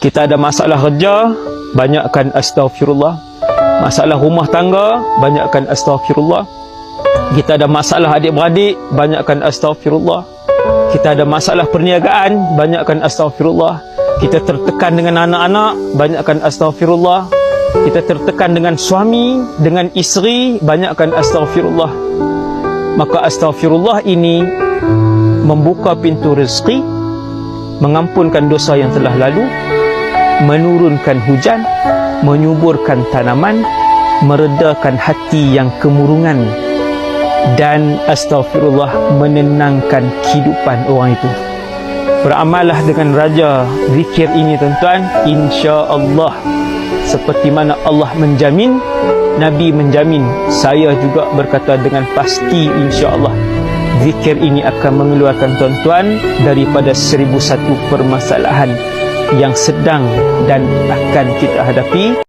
Kita ada masalah kerja, banyakkan astaghfirullah. Masalah rumah tangga, banyakkan astaghfirullah. Kita ada masalah adik-beradik, banyakkan astaghfirullah. Kita ada masalah perniagaan, banyakkan astaghfirullah. Kita tertekan dengan anak-anak, banyakkan astaghfirullah. Kita tertekan dengan suami, dengan isteri, banyakkan astaghfirullah. Maka astaghfirullah ini membuka pintu rezeki, mengampunkan dosa yang telah lalu, menurunkan hujan, menyuburkan tanaman, meredakan hati yang kemurungan, dan astaghfirullah menenangkan kehidupan orang itu. Beramallah dengan raja zikir ini tuan-tuan, insya-Allah seperti mana Allah menjamin, Nabi menjamin, saya juga berkata dengan pasti insya-Allah zikir ini akan mengeluarkan tuan-tuan daripada 1001 permasalahan yang sedang dan akan kita hadapi.